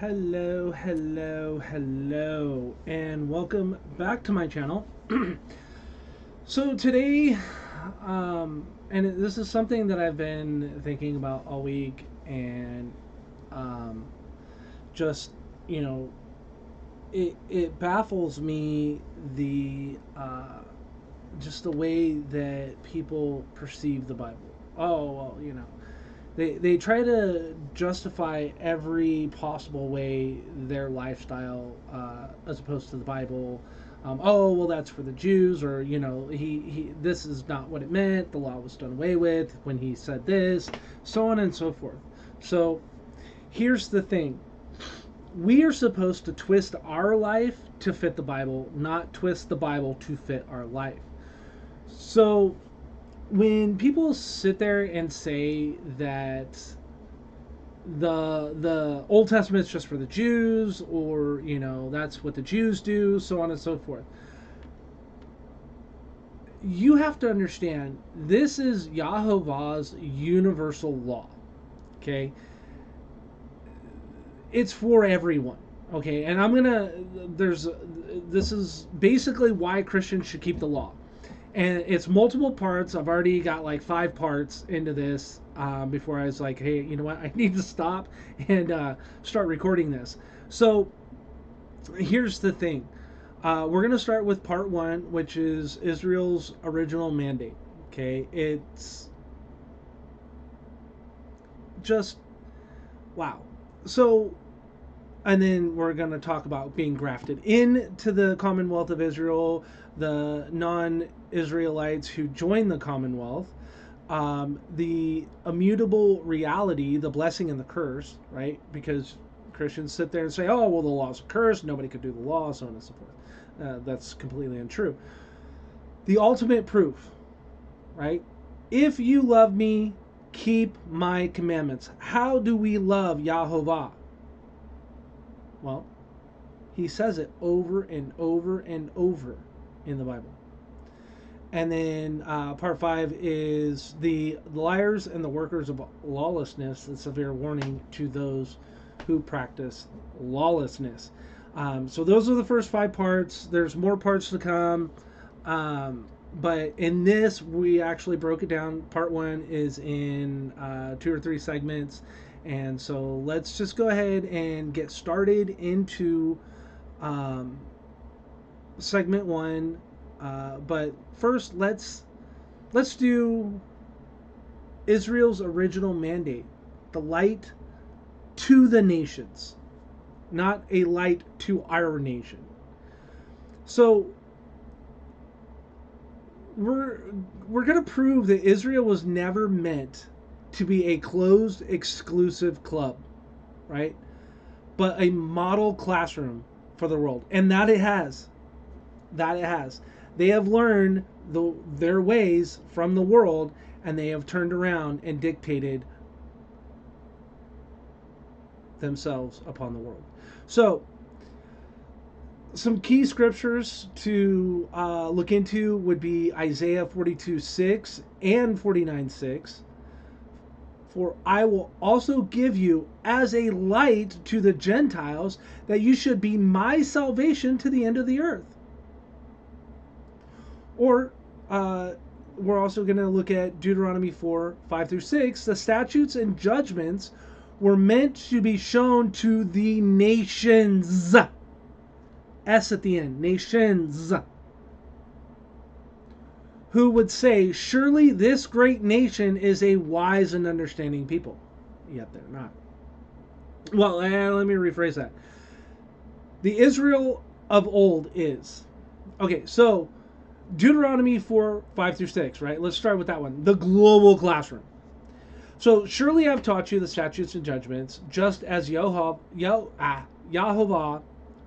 Hello, hello, hello, and welcome back to my channel. So today, this is something that I've been thinking about all week, and um, just you know, it baffles me just the way that people perceive the Bible. Oh well, they try to justify every possible way their lifestyle as opposed to the Bible. Oh well, that's for the Jews, or he this is not what it meant. The law was done away with when he said this, so on and so forth. So here's the thing: we are supposed to twist our life to fit the Bible, not twist the Bible to fit our life. So when people sit there and say that the Old Testament is just for the Jews, or that's what the Jews do, so on and so forth, you have to understand this is Yahovah's universal law. Okay, it's for everyone. Okay, and this is basically why Christians should keep the law. And it's multiple parts. I've already got like 5 parts into this before I was like, hey, you know what? I need to stop and start recording this. So here's the thing. We're going to start with part 1, which is Israel's original mandate. Okay, it's just wow. So, and then we're going to talk about being grafted into the Commonwealth of Israel, the non-Israelites who join the Commonwealth, the immutable reality, the blessing and the curse, right? Because Christians sit there and say, oh, well, the law's a curse, nobody could do the law, so on and so forth. That's completely untrue. The ultimate proof, right? If you love me, keep my commandments. How do we love Yahovah? Well, he says it over and over and over in the Bible. And then part 5 is the liars and the workers of lawlessness, the severe warning to those who practice lawlessness. So those are the first 5 parts. There's more parts to come. But in this, we actually broke it down. Part 1 is in 2 or 3 segments. And so let's just go ahead and get started into segment 1. But first, let's do Israel's original mandate, the light to the nations, not a light to our nation. So we're going to prove that Israel was never meant to be a closed, exclusive club, right? But a model classroom for the world, and that it has. They have learned their ways from the world, and they have turned around and dictated themselves upon the world. So, some key scriptures to look into would be Isaiah 42:6 and 49:6. For I will also give you as a light to the Gentiles, that you should be my salvation to the end of the earth. Or we're also going to look at Deuteronomy 4:5-6. The statutes and judgments were meant to be shown to the nations. S at the end. Nations. Who would say, surely this great nation is a wise and understanding people. Yet they're not. Well, let me rephrase that. The Israel of old is. Okay, so Deuteronomy 4:5-6, right? Let's start with that one. The global classroom. So, surely I've taught you the statutes and judgments, just as Yahovah,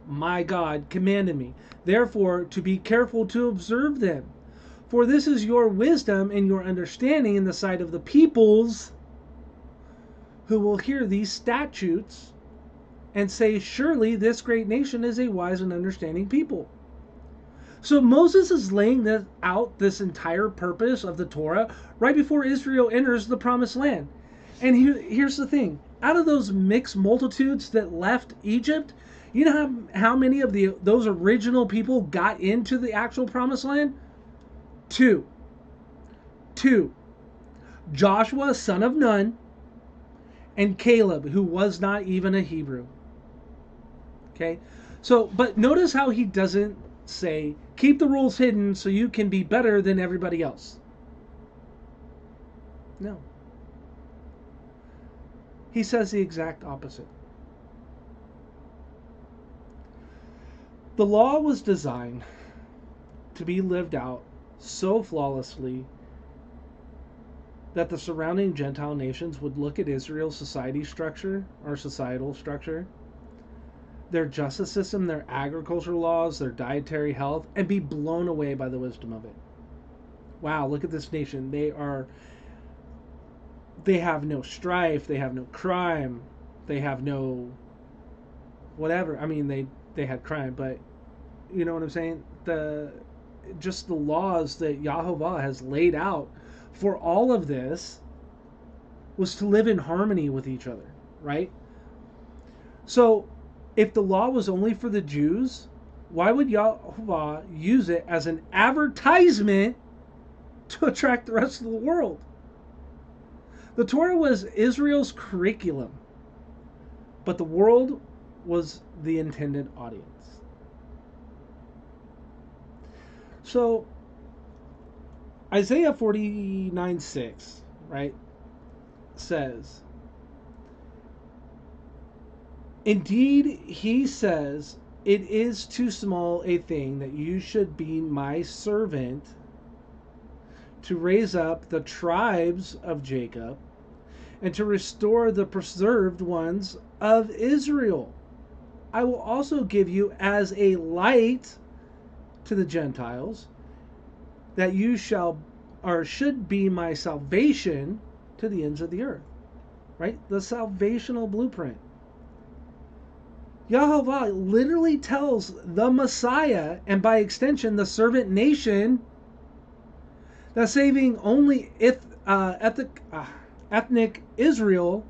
my God, commanded me. Therefore, to be careful to observe them. For this is your wisdom and your understanding in the sight of the peoples, who will hear these statutes and say, surely this great nation is a wise and understanding people. So Moses is laying out this entire purpose of the Torah right before Israel enters the promised land. And here's the thing. out of those mixed multitudes that left Egypt, you know how many of those original people got into the actual promised land? Two. Two. Joshua, son of Nun, and Caleb, who was not even a Hebrew. Okay? So, but notice how he doesn't say, keep the rules hidden so you can be better than everybody else. No. He says the exact opposite. The law was designed to be lived out so flawlessly that the surrounding Gentile nations would look at Israel's society structure or societal structure, their justice system, their agricultural laws, their dietary health, and be blown away by the wisdom of it. Wow, look at this nation. They have no strife, they have no crime, they have no whatever. I mean, they had crime, but you know what I'm saying? Just the laws that Yahovah has laid out for all of this was to live in harmony with each other, right? So, if the law was only for the Jews, why would Yahovah use it as an advertisement to attract the rest of the world? The Torah was Israel's curriculum, but the world was the intended audience. So, Isaiah 49:6, right, says, indeed, he says, it is too small a thing that you should be my servant to raise up the tribes of Jacob and to restore the preserved ones of Israel. I will also give you as a light to the Gentiles, that you shall or should be my salvation to the ends of the earth. Right? The salvational blueprint. Yahovah literally tells the Messiah, and by extension the servant nation, that saving only ethnic Israel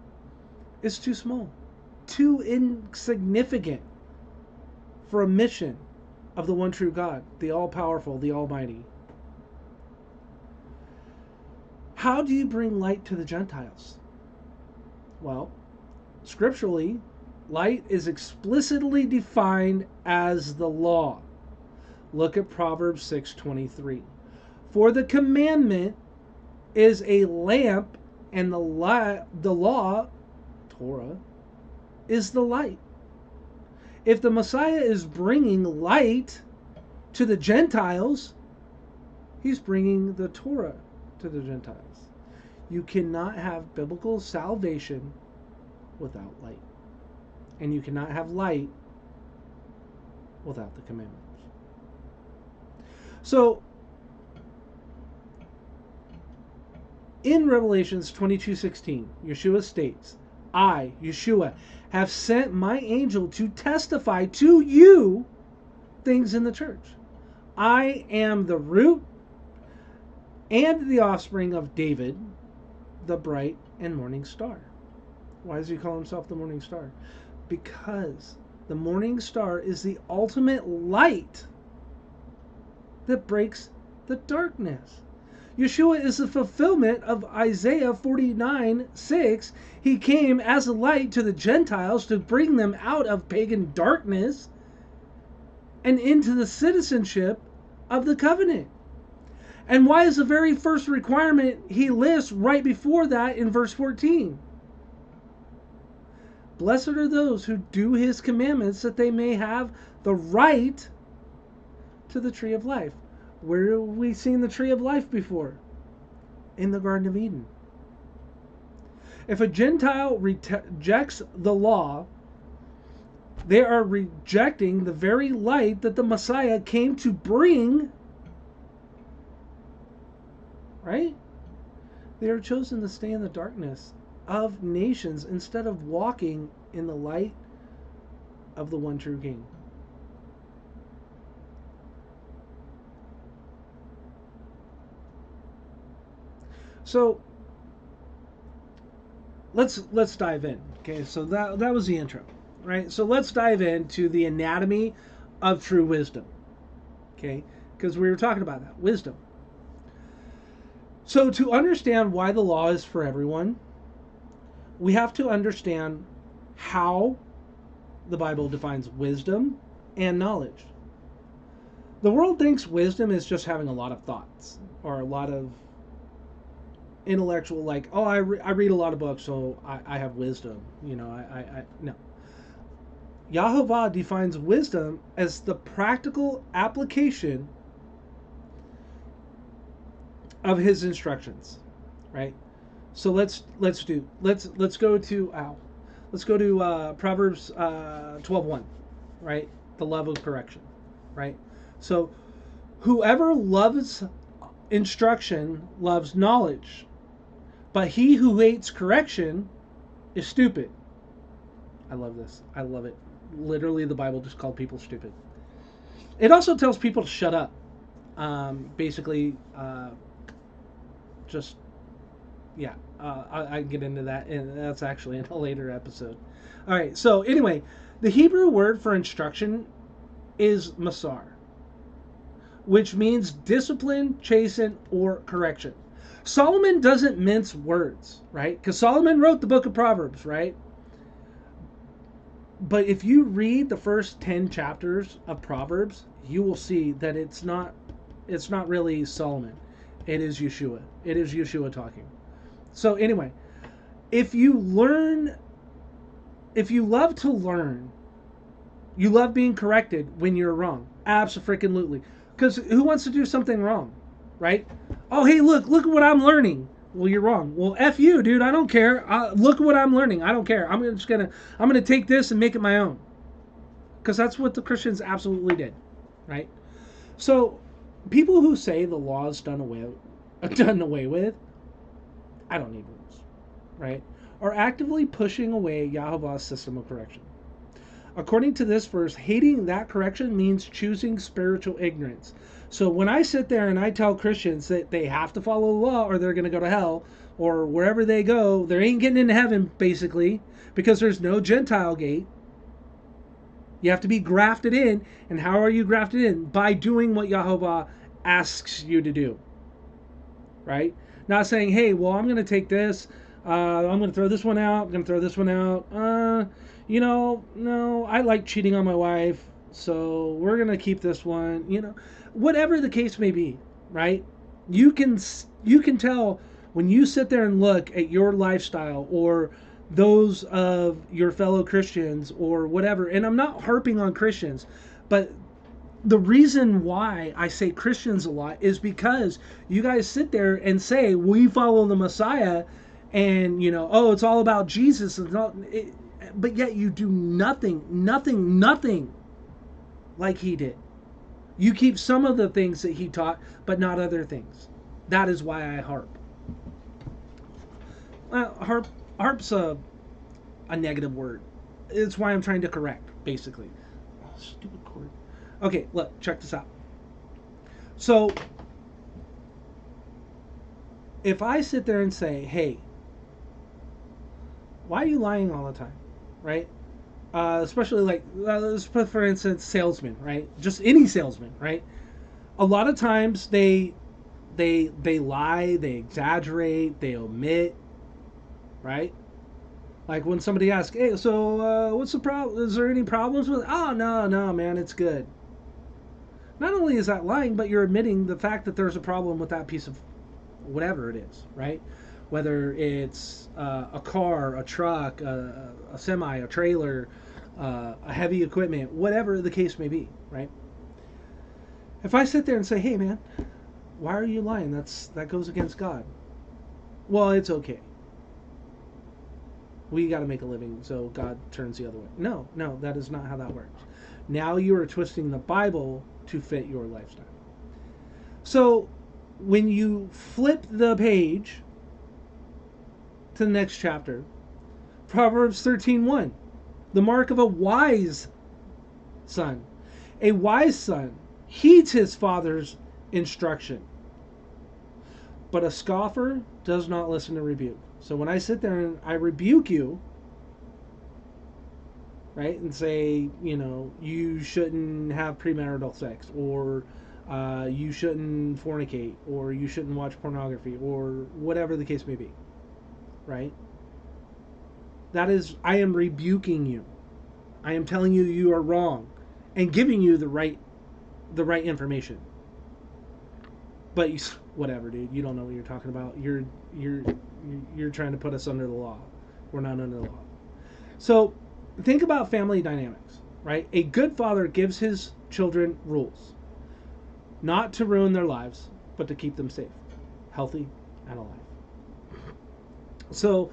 is too small, too insignificant for a mission of the one true God, the all-powerful, the almighty. How do you bring light to the Gentiles? Well, scripturally, light is explicitly defined as the law. Look at Proverbs 6:23. For the commandment is a lamp, and the law, Torah, is the light. If the Messiah is bringing light to the Gentiles, he's bringing the Torah to the Gentiles. You cannot have biblical salvation without light. And you cannot have light without the commandments. So, in Revelations 22:16, Yeshua states, I, Yeshua, have sent my angel to testify to you things in the church. I am the root and the offspring of David, the bright and morning star. Why does he call himself the morning star? Because the morning star is the ultimate light that breaks the darkness. Yeshua is the fulfillment of Isaiah 49:6. He came as a light to the Gentiles to bring them out of pagan darkness and into the citizenship of the covenant. And why is the very first requirement he lists right before that in verse 14? Blessed are those who do his commandments, that they may have the right to the tree of life. Where have we seen the tree of life before? In the Garden of Eden. If a Gentile rejects the law, they are rejecting the very light that the Messiah came to bring. Right? They are chosen to stay in the darkness of nations instead of walking in the light of the one true King. So, let's dive in. Okay, so that was the intro, right? So let's dive into the anatomy of true wisdom. Okay, because we were talking about that wisdom. So to understand why the law is for everyone, we have to understand how the Bible defines wisdom and knowledge. The world thinks wisdom is just having a lot of thoughts or a lot of intellectual, like, oh, I read a lot of books, so I have wisdom. No. Yahovah defines wisdom as the practical application of his instructions, right? So let's go to Proverbs 12:1, right? The love of correction, right? So whoever loves instruction loves knowledge, but he who hates correction is stupid. I love this. I love it. Literally, the Bible just called people stupid. It also tells people to shut up. Basically, just yeah. I get into that, and that's actually in a later episode. All right. So anyway, the Hebrew word for instruction is masar, which means discipline, chasten, or correction. Solomon doesn't mince words, right? Because Solomon wrote the book of Proverbs, right? But if you read the first 10 chapters of Proverbs, you will see that it's not really Solomon. It is Yeshua. It is Yeshua talking. So anyway, if you love to learn, you love being corrected when you're wrong. Absolutely. Because who wants to do something wrong, right? Oh, hey, look at what I'm learning. Well, you're wrong. Well, F you, dude. I don't care. Look at what I'm learning. I don't care. I'm gonna take this and make it my own. Because that's what the Christians absolutely did, right? So, people who say the law is done away with, I don't need rules, right? Are actively pushing away Yahovah's system of correction. According to this verse, hating that correction means choosing spiritual ignorance. So when I sit there and I tell Christians that they have to follow the law or they're going to go to hell, or wherever they go, they ain't getting into heaven, basically, because there's no Gentile gate. You have to be grafted in. And how are you grafted in? By doing what Yahovah asks you to do. Right? Not saying, hey, well, I'm going to take this. I'm going to throw this one out. I'm going to throw this one out. No, I like cheating on my wife, so we're going to keep this one. Whatever the case may be, right? You can tell when you sit there and look at your lifestyle or those of your fellow Christians or whatever. And I'm not harping on Christians, but the reason why I say Christians a lot is because you guys sit there and say we follow the Messiah, and it's all about Jesus, but yet you do nothing like he did. You keep some of the things that he taught, but not other things. That is why I harp. Harp's a negative word. It's why I'm trying to correct, basically. Oh, stupid cord. Okay, look, check this out. So, if I sit there and say, hey, why are you lying all the time, right? Especially like, let's put, for instance, salesmen, right? Just any salesman, right? A lot of times they lie, they exaggerate, they omit, right? Like when somebody asks, hey, so what's the problem? Is there any problems with it? Oh, no, man, it's good. Not only is that lying, but you're admitting the fact that there's a problem with that piece of whatever it is, right? Whether it's a car, a truck, a semi, a trailer, a heavy equipment, whatever the case may be, right? If I sit there and say, hey, man, why are you lying? That goes against God. Well, it's okay. We got to make a living, so God turns the other way. No, that is not how that works. Now you are twisting the Bible to fit your lifestyle. So when you flip the page to the next chapter, Proverbs 13:1, the mark of a wise son. A wise son heeds his father's instruction, but a scoffer does not listen to rebuke. So when I sit there and I rebuke you, right, and say, you shouldn't have premarital sex, or you shouldn't fornicate, or you shouldn't watch pornography, or whatever the case may be, right? That is, I am rebuking you. I am telling you you are wrong, and giving you the right information. But whatever, dude. You don't know what you're talking about. You're trying to put us under the law. We're not under the law. So think about family dynamics, right? A good father gives his children rules, not to ruin their lives, but to keep them safe, healthy, and alive. So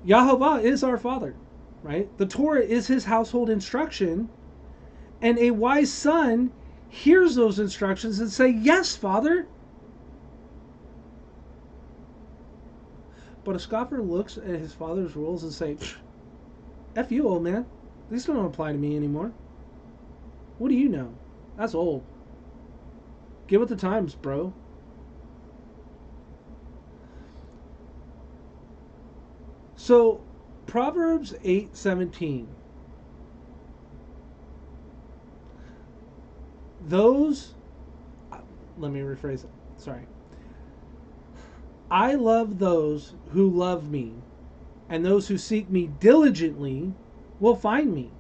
Yahovah is our father, right? The Torah is his household instruction, and a wise son hears those instructions and say, yes, Father. But a scoffer looks at his father's rules and say, F you, old man. These don't apply to me anymore. What do you know? That's old. Get with the times, bro. So, Proverbs 8:17. Let me rephrase it. Sorry. I love those who love me, and those who seek me diligently will find me.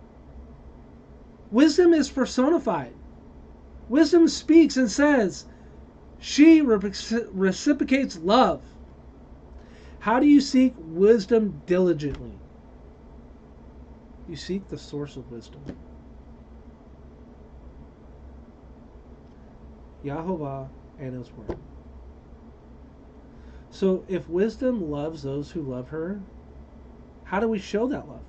Wisdom is personified. Wisdom speaks and says, she reciprocates love. How do you seek wisdom diligently? You seek the source of wisdom. Yahovah and his word. So if wisdom loves those who love her, how do we show that love?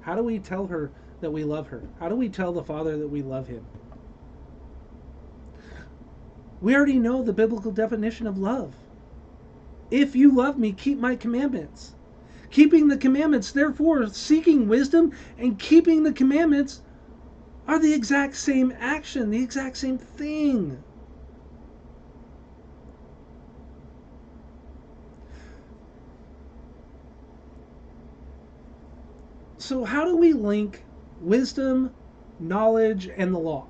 How do we tell her that we love her? How do we tell the Father that we love him? We already know the biblical definition of love. If you love me, keep my commandments. Keeping the commandments, therefore, seeking wisdom and keeping the commandments are the exact same action, the exact same thing. So how do we link wisdom, knowledge, and the law?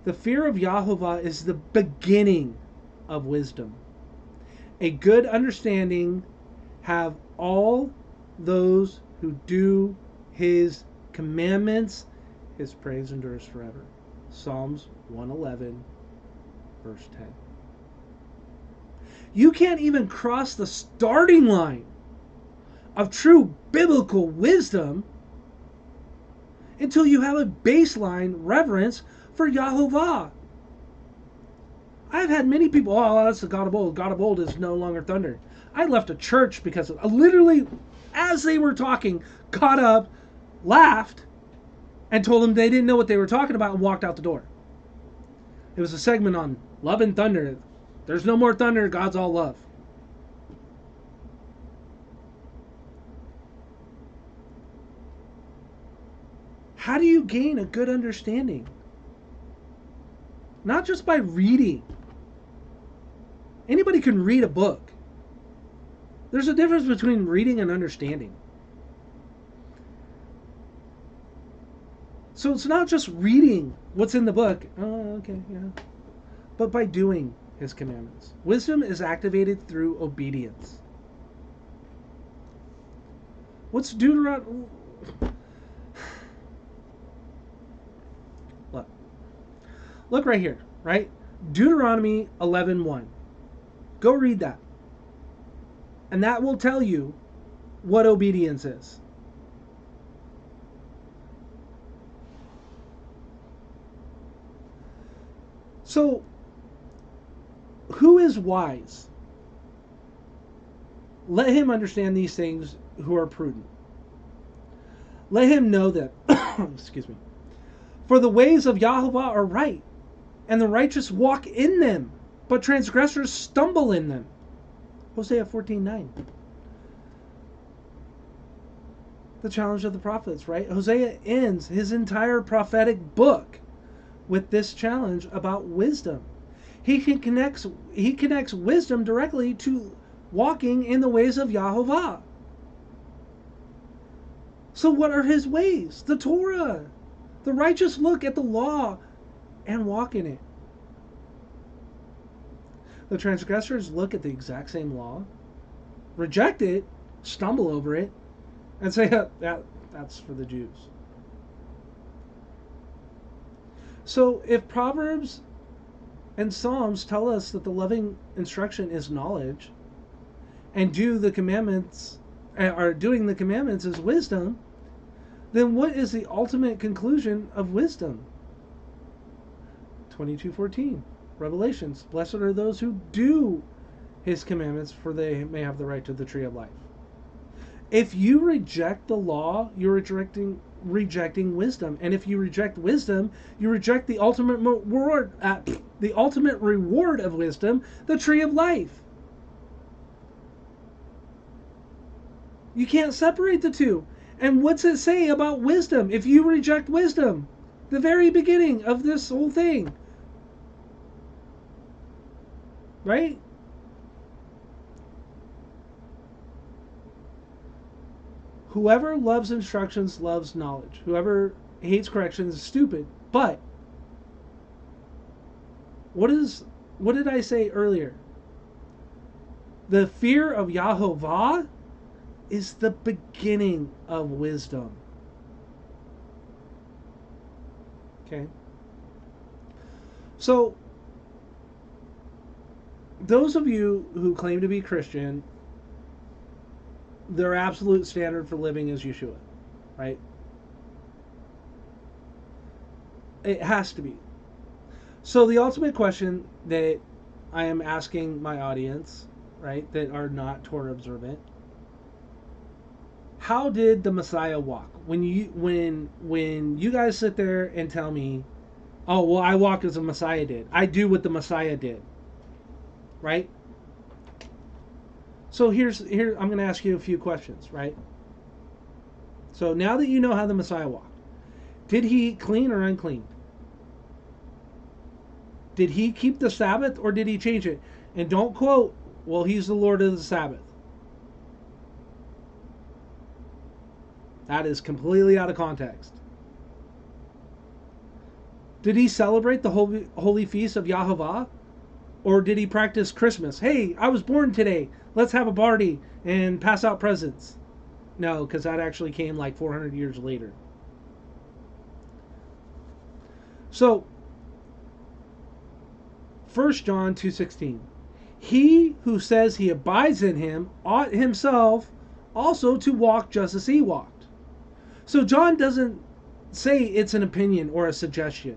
The fear of Yahovah is the beginning of wisdom. A good understanding have all those who do his commandments. His praise endures forever. Psalms 111, verse 10. You can't even cross the starting line of true biblical wisdom until you have a baseline reverence for Yahovah. I've had many people, oh, that's the God of old. God of old is no longer thunder. I left a church because of, literally, as they were talking, got up, laughed, and told them they didn't know what they were talking about and walked out the door. It was a segment on love and thunder. There's no more thunder. God's all love. How do you gain a good understanding? Not just by reading. Anybody can read a book. There's a difference between reading and understanding. So it's not just reading what's in the book. Oh, okay, yeah. But by doing his commandments. Wisdom is activated through obedience. What's Deuteronomy? Look right here, right? Deuteronomy 11:1. Go read that. And that will tell you what obedience is. So, who is wise? Let him understand these things who are prudent. Let him know that, excuse me, for the ways of Yahovah are right, and the righteous walk in them, but transgressors stumble in them. Hosea 14:9. The challenge of the prophets, right? Hosea ends his entire prophetic book with this challenge about wisdom. He connects wisdom directly to walking in the ways of Yahovah. So what are his ways? The Torah. The righteous look at the law and walk in it. The transgressors look at the exact same law, reject it, stumble over it, and say, that's for the Jews. So if Proverbs and Psalms tell us that the loving instruction is knowledge, and doing the commandments is wisdom, then what is the ultimate conclusion of wisdom? 22:14, Revelations. Blessed are those who do his commandments, for they may have the right to the tree of life. If you reject the law, you're rejecting wisdom, and if you reject wisdom, you reject the ultimate reward. The ultimate reward of wisdom, the tree of life. You can't separate the two. And what's it say about wisdom if you reject wisdom? The very beginning of this whole thing. Right? Whoever loves instructions loves knowledge. Whoever hates correction is stupid. But what did I say earlier? The fear of Yahovah is the beginning of wisdom. Okay? So, those of you who claim to be Christian, their absolute standard for living is Yeshua, right? It has to be. So the ultimate question that I am asking my audience, right, that are not Torah observant, how did the Messiah walk? When you guys sit there and tell me, oh, well, I walk as the Messiah did. I do what the Messiah did. Right? So here I'm going to ask you a few questions, right? So now that you know how the Messiah walked, did he eat clean or unclean? Did he keep the Sabbath or did he change it? And don't quote, well, he's the Lord of the Sabbath. That is completely out of context. Did he celebrate the holy feast of Yahovah? Or did he practice Christmas? Hey, I was born today. Let's have a party and pass out presents. No, because that actually came like 400 years later. So, 1 John 2:16. He who says he abides in him ought himself also to walk just as he walked. So John doesn't say it's an opinion or a suggestion.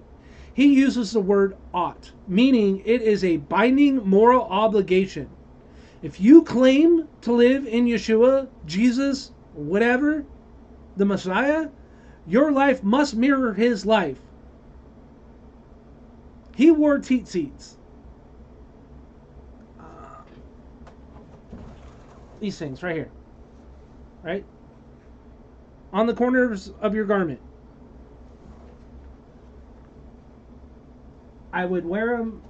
He uses the word ought, meaning it is a binding moral obligation. If you claim to live in Yeshua, Jesus, whatever, the Messiah, your life must mirror his life. He wore tzitzits. These things right here. Right? On the corners of your garment. I would wear them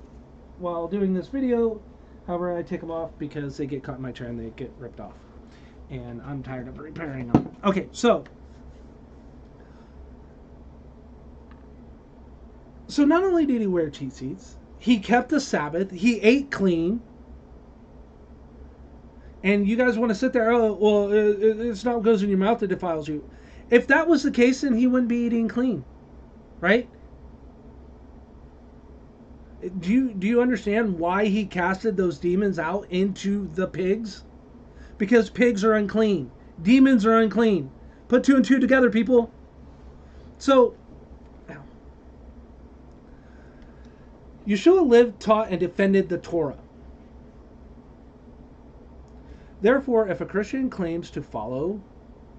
while doing this video. However, I take them off because they get caught in my chair and they get ripped off. And I'm tired of repairing them. Okay, so not only did he wear tzitzits, he kept the Sabbath, he ate clean. And you guys want to sit there, oh, well, it's not what goes in your mouth that defiles you. If that was the case, then he wouldn't be eating clean. Right? Do you understand why he casted those demons out into the pigs? Because pigs are unclean. Demons are unclean. Put two and two together, people. So, Yeshua lived, taught, and defended the Torah. Therefore, if a Christian claims to follow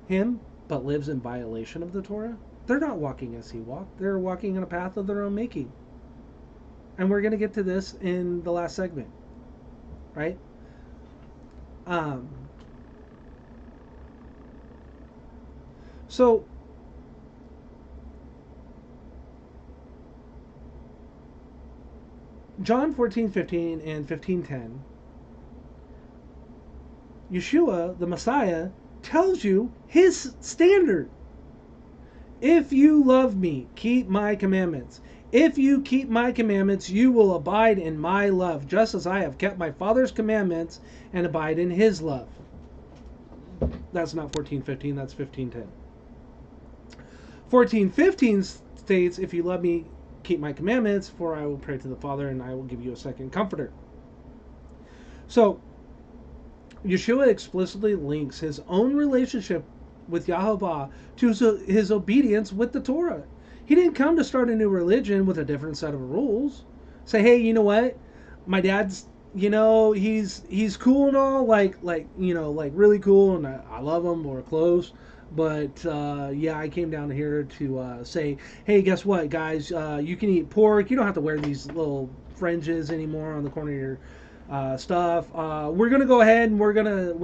him but lives in violation of the Torah, they're not walking as he walked. They're walking in a path of their own making. And we're going to get to this in the last segment. Right? So, John 14:15 and 15:10, Yeshua, the Messiah, tells you his standard. If you love me, keep my commandments. If you keep my commandments, you will abide in my love, just as I have kept my Father's commandments and abide in his love. That's not 14:15, that's 15:10. 14:15 states, if you love me, keep my commandments, for I will pray to the Father and I will give you a second comforter. So, Yeshua explicitly links his own relationship with Yahovah to his obedience with the Torah. He didn't come to start a new religion with a different set of rules. Say, hey, you know what? My dad's, he's cool and all, like really cool, and I love him, we're close. But I came down here to say, hey, guess what, guys? You can eat pork. You don't have to wear these little fringes anymore on the corner of your stuff. We're gonna go ahead and we're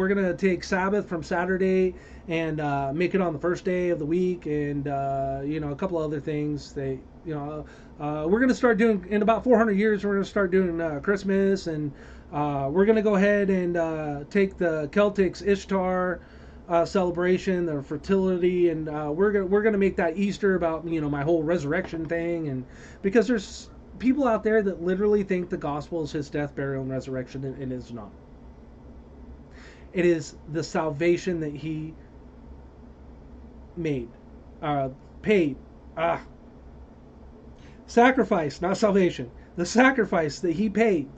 gonna take Sabbath from Saturday and make it on the first day of the week, and a couple other things. We're gonna start doing in about 400 years. We're gonna start doing Christmas, and we're gonna go ahead and take the Celtics Ishtar celebration, their fertility, and we're gonna make that Easter about my whole resurrection thing, and because there's people out there that literally think the gospel is his death, burial, and resurrection, and it is not. It is the salvation that he paid. Sacrifice, not salvation. The sacrifice that he paid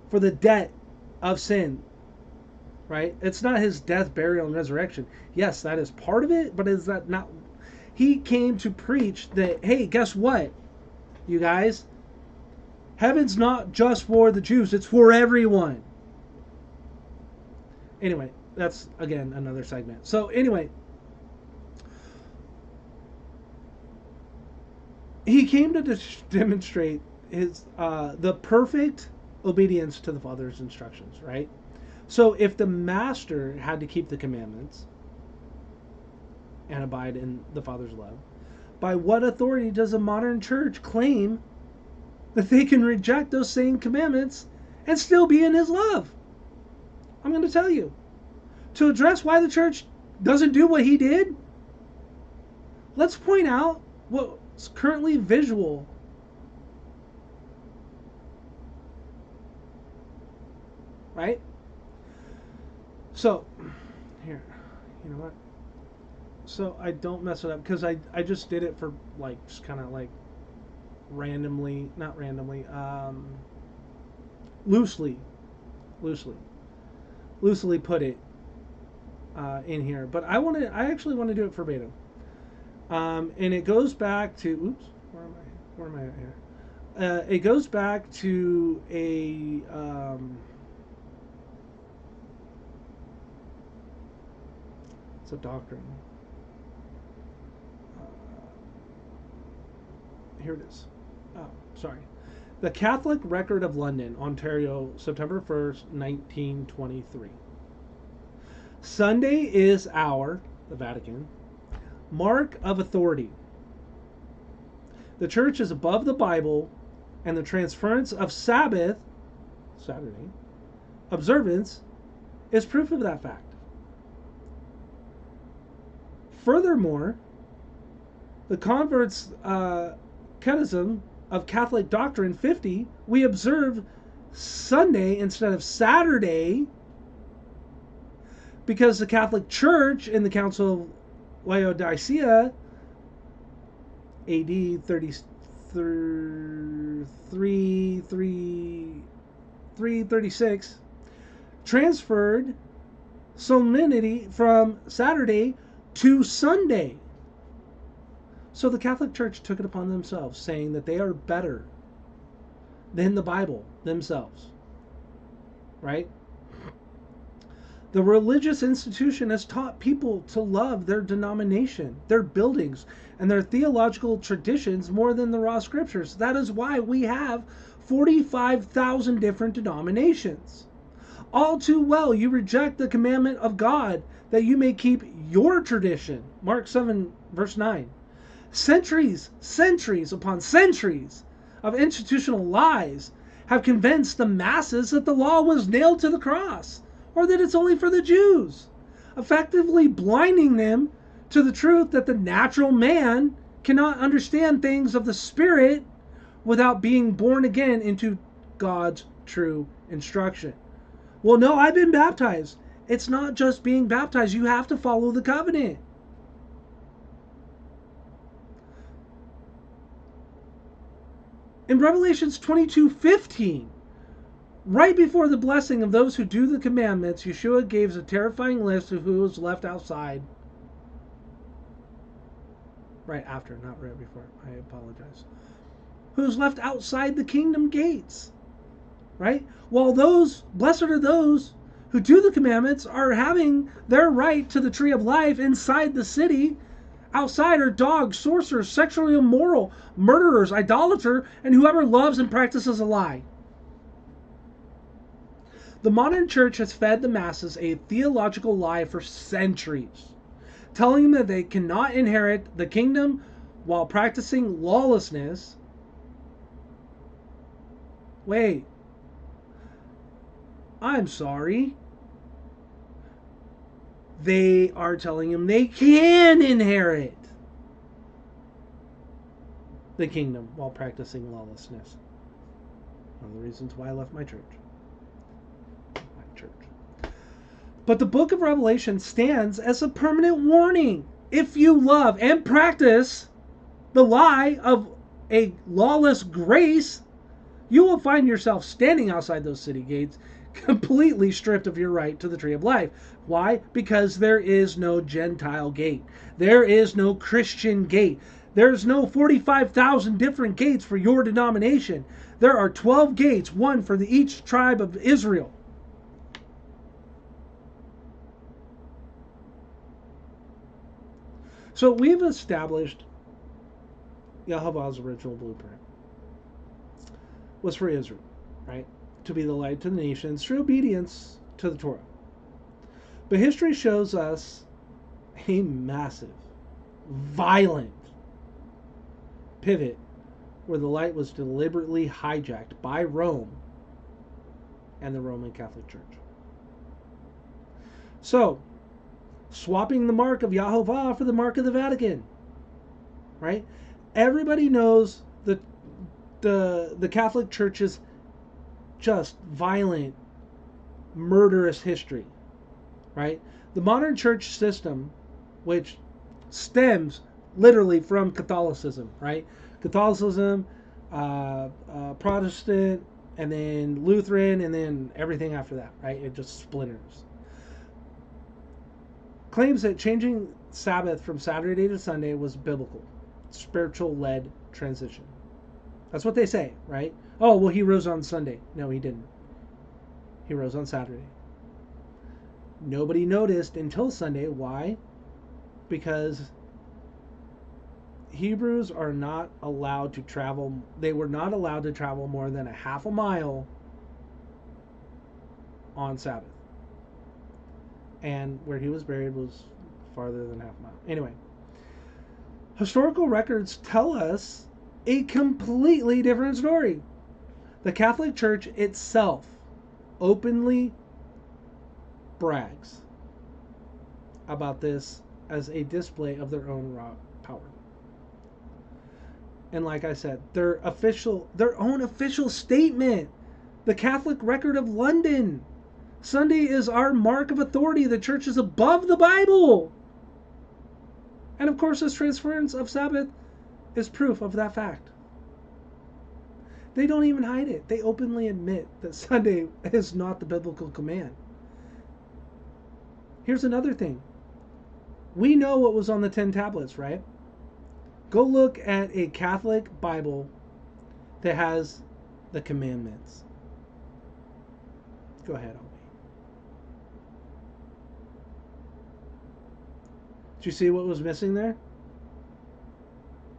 for the debt of sin. Right? It's not his death, burial, and resurrection. Yes, that is part of it, but is that not? He came to preach that, hey, guess what, you guys? Heaven's not just for the Jews, it's for everyone. Anyway, that's, again, another segment. So, anyway, he came to demonstrate his the perfect obedience to the Father's instructions, right? So if the master had to keep the commandments and abide in the Father's love, by what authority does a modern church claim that they can reject those same commandments and still be in his love? I'm going to tell you. To address why the church doesn't do what he did, let's point out what's currently visual. Right? So, here, you know what? So I don't mess it up, because I just did it for, just kind of randomly, not randomly, loosely put it in here. But I actually want to do it verbatim. And it goes back to, oops, where am I at here? It goes back to a, it's a doctrine. Here it is. Oh, sorry. The Catholic Record of London, Ontario, September 1st, 1923. Sunday is our, the Vatican, mark of authority. The Church is above the Bible, and the transference of Sabbath, Saturday, observance is proof of that fact. Furthermore, the Convert's Catechism of Catholic Doctrine 50, we observe Sunday instead of Saturday because the Catholic Church in the Council of Laodicea, AD 336, transferred solemnity from Saturday to Sunday. So the Catholic Church took it upon themselves, saying that they are better than the Bible themselves. Right? The religious institution has taught people to love their denomination, their buildings, and their theological traditions more than the raw scriptures. That is why we have 45,000 different denominations. All too well, you reject the commandment of God that you may keep your tradition. Mark 7, verse 9. Centuries upon centuries of institutional lies have convinced the masses that the law was nailed to the cross, or that it's only for the Jews, effectively blinding them to the truth that the natural man cannot understand things of the Spirit without being born again into God's true instruction. Well, no, I've been baptized. It's not just being baptized. You have to follow the covenant. In Revelations 22:15, right before the blessing of those who do the commandments, Yeshua gives a terrifying list of who was left outside. Right after, not right before. I apologize. Who's left outside the kingdom gates. Right? While those, blessed are those who do the commandments, are having their right to the tree of life inside the city. Outside are dogs, sorcerers, sexually immoral, murderers, idolater, and whoever loves and practices a lie. The modern church has fed the masses a theological lie for centuries, telling them that they cannot inherit the kingdom while practicing lawlessness. Wait. I'm sorry. They are telling them they can inherit the kingdom while practicing lawlessness. One of the reasons why I left my church. But the book of Revelation stands as a permanent warning. If you love and practice the lie of a lawless grace, you will find yourself standing outside those city gates, completely stripped of your right to the tree of life. Why? Because there is no Gentile gate. There is no Christian gate. There's no 45,000 different gates for your denomination. There are 12 gates, one for each tribe of Israel. So we've established Yahovah's original blueprint was for Israel, right? To be the light to the nations through obedience to the Torah. But history shows us a massive, violent pivot where the light was deliberately hijacked by Rome and the Roman Catholic Church. So, swapping the mark of Yahovah for the mark of the Vatican, right? Everybody knows that the Catholic Church's just violent, murderous history, right? The modern church system, which stems literally from Catholicism, right? Catholicism, Protestant, and then Lutheran, and then everything after that, right? It just splinters. Claims that changing Sabbath from Saturday to Sunday was biblical, spiritual-led transition. That's what they say, right? Oh, well, he rose on Sunday. No, he didn't. He rose on Saturday. Nobody noticed until Sunday. Why? Because Hebrews are not allowed to travel. They were not allowed to travel more than a half a mile on Sabbath. And where he was buried was farther than half a mile. Anyway, historical records tell us a completely different story. The Catholic Church itself openly brags about this as a display of their own raw power. And like I said, their own official statement, the Catholic Record of London, Sunday is our mark of authority. The church is above the Bible. And of course, this transference of Sabbath is proof of that fact. They don't even hide it. They openly admit that Sunday is not the biblical command. Here's another thing. We know what was on the 10 tablets, right? Go look at a Catholic Bible that has the commandments. Go ahead, I'll wait. Did you see what was missing there?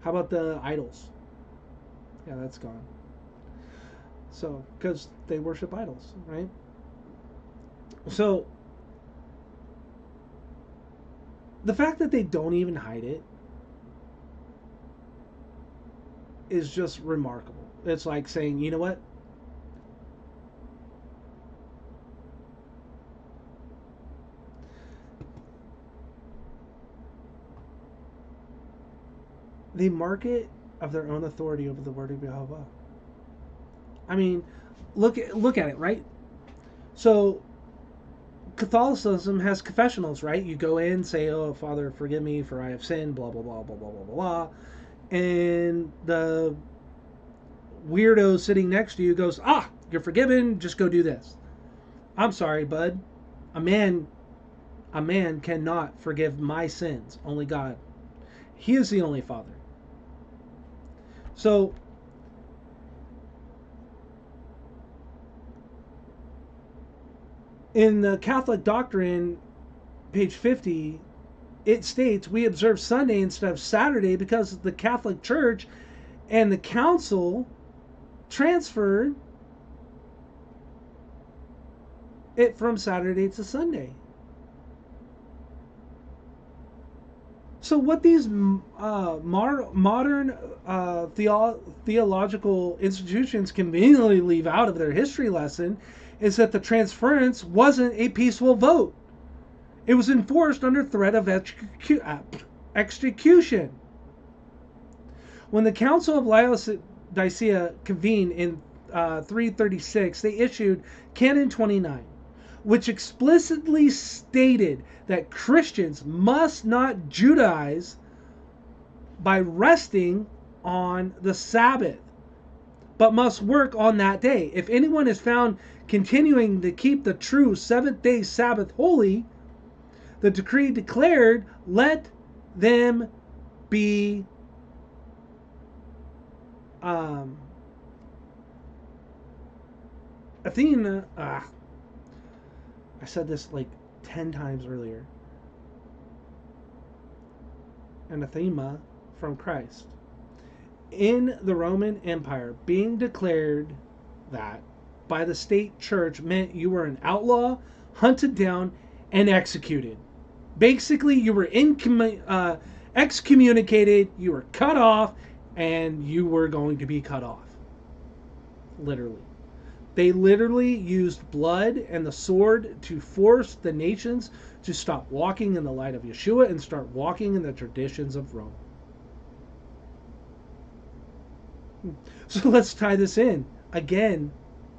How about the idols? Yeah, that's gone. So, because they worship idols, right? So, the fact that they don't even hide it is just remarkable. It's like saying, you know what? They market of their own authority over the word of Yahovah. I mean, look at it, right? So Catholicism has confessionals, right? You go in, say, "Oh, Father, forgive me for I have sinned," blah blah blah blah blah blah blah, and the weirdo sitting next to you goes, "Ah, you're forgiven. Just go do this." I'm sorry, bud. A man, a man cannot forgive my sins. Only God. He is the only Father. So in the Catholic doctrine, page 50, it states we observe Sunday instead of Saturday because the Catholic Church and the Council transferred it from Saturday to Sunday. So what these modern theological institutions conveniently leave out of their history lesson is that the transference wasn't a peaceful vote. It was enforced under threat of execution. When the Council of Laodicea convened in 336, they issued Canon 29, which explicitly stated that Christians must not Judaize by resting on the Sabbath, but must work on that day. If anyone is found continuing to keep the true seventh-day Sabbath holy, the decree declared, let them be Athena. I said this like 10 times earlier. Anathema from Christ. In the Roman Empire, being declared that by the state church meant you were an outlaw, hunted down, and executed. Basically, you were excommunicated, you were cut off, and you were going to be cut off. Literally. They literally used blood and the sword to force the nations to stop walking in the light of Yeshua and start walking in the traditions of Rome. So let's tie this in again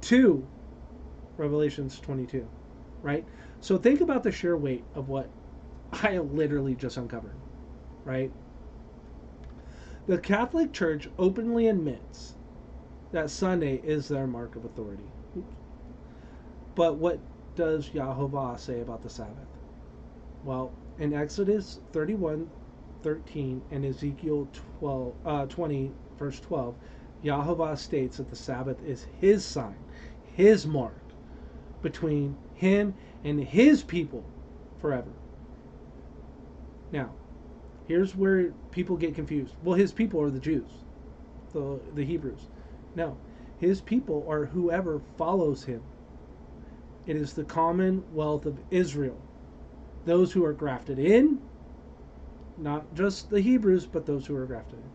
to Revelations 22, right? So think about the sheer weight of what I literally just uncovered, right? The Catholic Church openly admits that Sunday is their mark of authority. But what does Yahovah say about the Sabbath? Well, in Exodus 31:13 and Ezekiel 20, verse 12, Yahovah states that the Sabbath is his sign, his mark between him and his people forever. Now, here's where people get confused. Well, his people are the Jews, the Hebrews. No, his people are whoever follows him. It is the commonwealth of Israel. Those who are grafted in, not just the Hebrews, but those who are grafted in.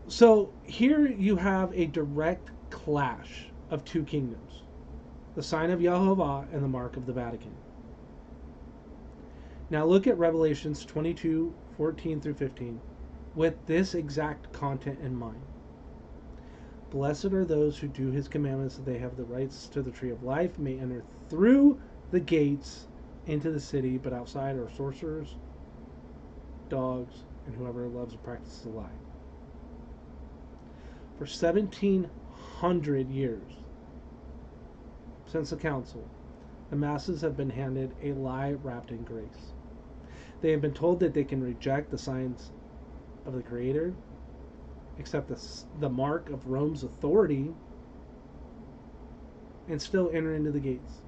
So here you have a direct clash of two kingdoms, the sign of Yahovah and the mark of the Vatican. Now look at Revelations 22:14 through 15 with this exact content in mind. Blessed are those who do his commandments, that they have the rights to the tree of life, may enter through the gates into the city, but outside are sorcerers, dogs, and whoever loves and practices a lie. For 1700 years since the council, the masses have been handed a lie wrapped in grace. They have been told that they can reject the signs of the Creator, accept the mark of Rome's authority, and still enter into the gates.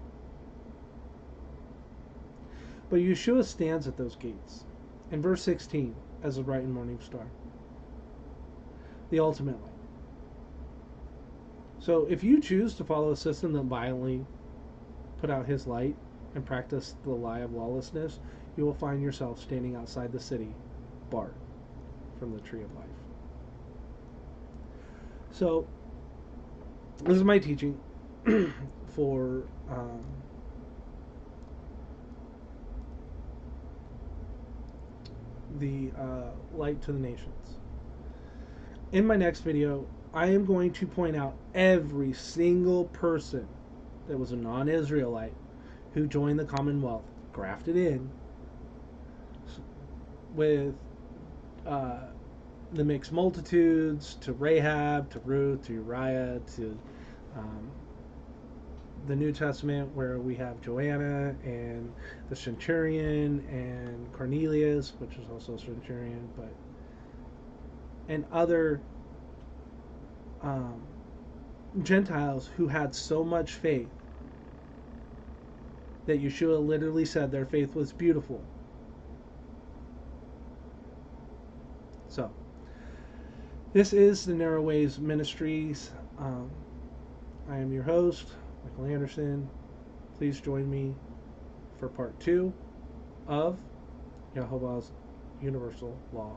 But Yeshua stands at those gates. In verse 16, as a bright and morning star, the ultimate light. So if you choose to follow a system that violently put out his light and practice the lie of lawlessness, you will find yourself standing outside the city, barred from the tree of life. So, this is my teaching for the light to the nations. In my next video, I am going to point out every single person that was a non-Israelite who joined the Commonwealth, grafted in with the mixed multitudes, to Rahab, to Ruth, to Uriah, to the New Testament, where we have Joanna and the centurion and Cornelius, which is also a centurion, but and other Gentiles who had so much faith that Yeshua literally said their faith was beautiful. So, this is the Narrow Ways Ministries. I am your host, Michael Anderson. Please join me for part 2 of Yahovah's Universal Law